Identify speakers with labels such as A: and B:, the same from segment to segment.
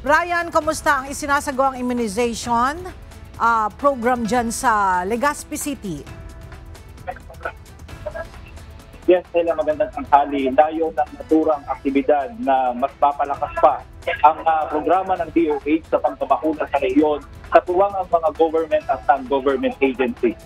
A: Brian, kamusta ang isinasagawang immunization program dyan sa Legazpi City?
B: Yes, Ella, magandang tanghali. Layo ng naturang aktibidad na mas papalakas pa ang programa ng DOH sa pagpapakuna sa rehiyon sa tuwang ang mga government at non-government agencies.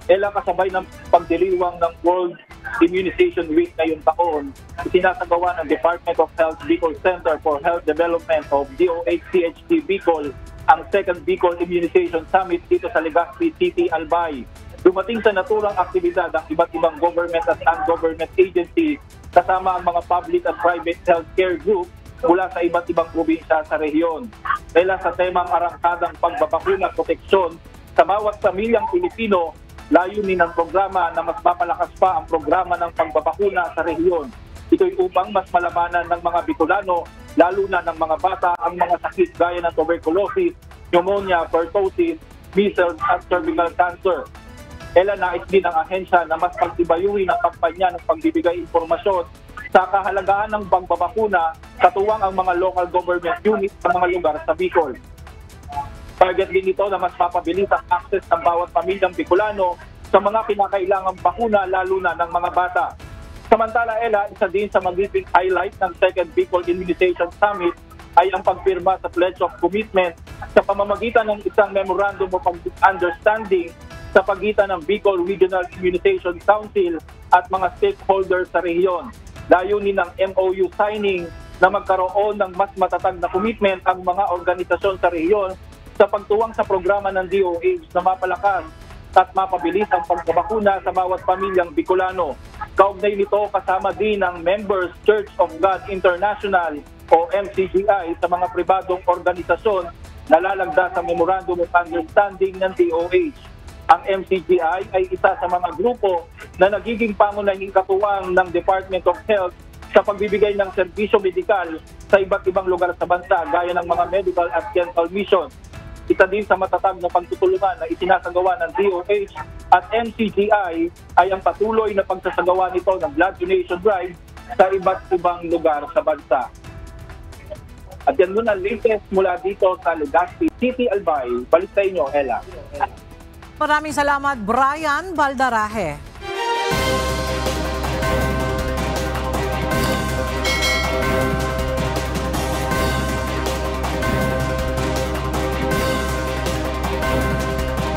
B: Ella, kasabay ng pagdiriwang ng World Immunization Week ngayong taon, isinasagawa ng Department of Health Bicol Center for Health Development of DOH-CHD Bicol ang second Bicol Immunization Summit dito sa Legazpi City, Albay. Dumating sa naturang aktibidad ang iba't ibang government at non-government agency kasama ang mga public at private healthcare group mula sa iba't ibang probinsya sa rehiyon. Dahil sa temang arangkadang pagbabakuna proteksyon sa bawat pamilyang Pilipino, layunin ng programa na mas papalakas pa ang programa ng pagbabakuna sa rehiyon. Ito'y upang mas malabanan ng mga Bicolano, lalo na ng mga bata, ang mga sakit gaya ng tuberculosis, pneumonia, pertussis, measles at cervical cancer. Nais din ng ahensya na mas pagtibayuhin ang kampanya ng pagbibigay informasyon sa kahalagahan ng pagbabakuna sa tuwang ang mga local government units sa mga lugar sa Bicol. Target din ito na mas mapabilis ang access ng bawat pamilyang Bicolano sa mga kinakailangang bakuna, lalo na ng mga bata. Samantala, Ella, isa din sa magiging highlight ng second Bicol Immunization Summit ay ang pagpirma sa Pledge of Commitment sa pamamagitan ng isang Memorandum of Understanding sa pagitan ng Bicol Regional Immunization Council at mga stakeholders sa rehiyon. Layunin ng MOU signing na magkaroon ng mas matatag na commitment ang mga organisasyon sa rehiyon sa pagtuwang sa programa ng DOH na mapalakas at mapabilis ang pagbabakuna sa bawat pamilyang Bicolano. Kaugnay nito, kasama din ang Members Church of God International o MCGI sa mga pribadong organisasyon na lalagda sa Memorandum of Understanding ng DOH. Ang MCGI ay isa sa mga grupo na nagiging pangunahing katuwang ng Department of Health sa pagbibigay ng serbisyo medikal sa iba't ibang lugar sa bansa gaya ng mga medical at dental mission. Isa din sa matatag na pagtutulungan na isinasagawa ng DOH at MCGI ay ang patuloy na pagsasagawa nito ng blood donation drive sa iba't ibang lugar sa bansa. At yan muna latest mula dito sa Legazpi City, Albay. Balik sa inyo, Ella.
A: Maraming salamat, Brian Baldaraje.